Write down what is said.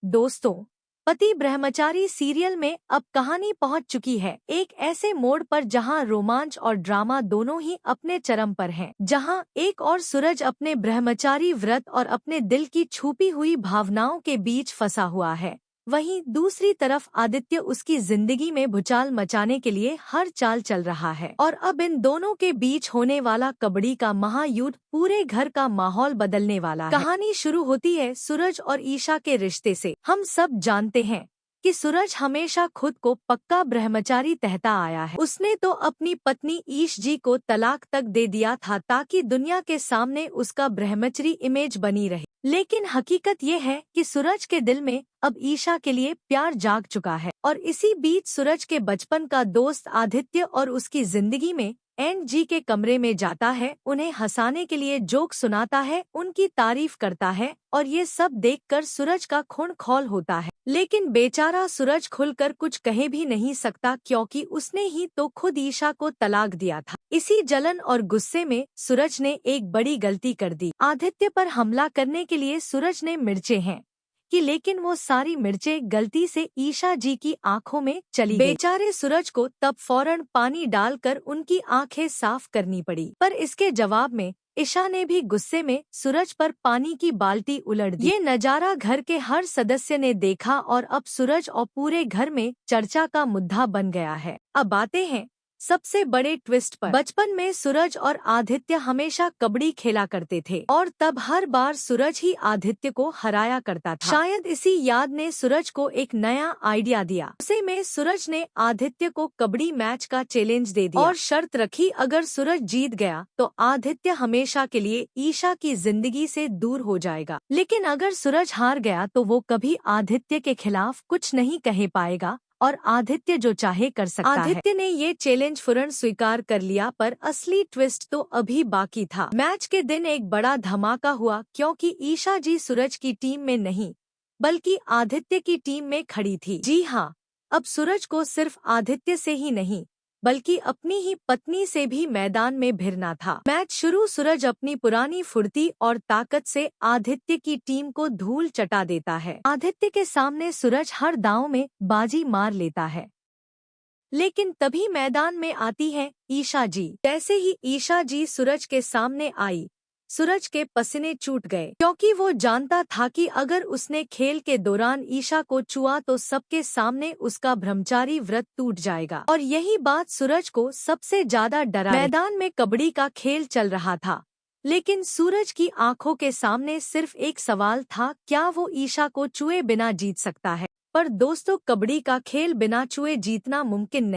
दोस्तों, पति ब्रह्मचारी सीरियल में अब कहानी पहुंच चुकी है एक ऐसे मोड़ पर जहां रोमांच और ड्रामा दोनों ही अपने चरम पर हैं। जहां एक और सूरज अपने ब्रह्मचारी व्रत और अपने दिल की छुपी हुई भावनाओं के बीच फंसा हुआ है, वहीं दूसरी तरफ आदित्य उसकी जिंदगी में भूचाल मचाने के लिए हर चाल चल रहा है। और अब इन दोनों के बीच होने वाला कबड्डी का महायुद्ध पूरे घर का माहौल बदलने वाला है। कहानी शुरू होती है सूरज और ईशा के रिश्ते से। हम सब जानते हैं कि सूरज हमेशा खुद को पक्का ब्रह्मचारी कहता आया है। उसने तो अपनी पत्नी ईश जी को तलाक तक दे दिया था ताकि दुनिया के सामने उसका ब्रह्मचरी इमेज बनी रहे। लेकिन हकीकत ये है कि सूरज के दिल में अब ईशा के लिए प्यार जाग चुका है। और इसी बीच सूरज के बचपन का दोस्त आदित्य और उसकी जिंदगी में एन जी के कमरे में जाता है, उन्हें हंसाने के लिए जोक सुनाता है, उनकी तारीफ करता है और ये सब देखकर सूरज का खून खौल होता है। लेकिन बेचारा सूरज खुलकर कुछ कहे भी नहीं सकता क्योंकि उसने ही तो खुद ईशा को तलाक दिया था। इसी जलन और गुस्से में सूरज ने एक बड़ी गलती कर दी। आदित्य पर हमला करने के लिए सूरज ने मिर्चें हैं कि लेकिन वो सारी मिर्चें गलती से ईशा जी की आंखों में चली गई। बेचारे सूरज को तब फौरन पानी डालकर उनकी आंखें साफ करनी पड़ी। पर इसके जवाब में ईशा ने भी गुस्से में सूरज पर पानी की बाल्टी उलट दी। ये नजारा घर के हर सदस्य ने देखा और अब सूरज और पूरे घर में चर्चा का मुद्दा बन गया है। अब आते हैं सबसे बड़े ट्विस्ट पर। बचपन में सूरज और आदित्य हमेशा कबड्डी खेला करते थे और तब हर बार सूरज ही आदित्य को हराया करता था। शायद इसी याद ने सूरज को एक नया आइडिया दिया। उसे में सूरज ने आदित्य को कबड्डी मैच का चैलेंज दे दिया और शर्त रखी, अगर सूरज जीत गया तो आदित्य हमेशा के लिए ईशा की जिंदगी से दूर हो जाएगा, लेकिन अगर सूरज हार गया तो वो कभी आदित्य के खिलाफ कुछ नहीं कह पाएगा और आदित्य जो चाहे कर सकता है। आदित्य ने ये चैलेंज फौरन स्वीकार कर लिया, पर असली ट्विस्ट तो अभी बाकी था। मैच के दिन एक बड़ा धमाका हुआ क्योंकि ईशा जी सूरज की टीम में नहीं बल्कि आदित्य की टीम में खड़ी थी। जी हाँ, अब सूरज को सिर्फ आदित्य से ही नहीं बल्कि अपनी ही पत्नी से भी मैदान में भिड़ना था। मैच शुरू सूरज अपनी पुरानी फुर्ती और ताकत से आदित्य की टीम को धूल चटा देता है। आदित्य के सामने सूरज हर दांव में बाजी मार लेता है, लेकिन तभी मैदान में आती है ईशा जी। जैसे ही ईशा जी सूरज के सामने आई, सूरज के पसीने छूट गए क्योंकि वो जानता था कि अगर उसने खेल के दौरान ईशा को छुआ तो सबके सामने उसका ब्रह्मचारी व्रत टूट जाएगा। और यही बात सूरज को सबसे ज्यादा डरा। मैदान में कबड्डी का खेल चल रहा था, लेकिन सूरज की आंखों के सामने सिर्फ एक सवाल था, क्या वो ईशा को छुए बिना जीत सकता है? पर दोस्तों, कबड्डी का खेल बिना छुए जीतना मुमकिन नहीं।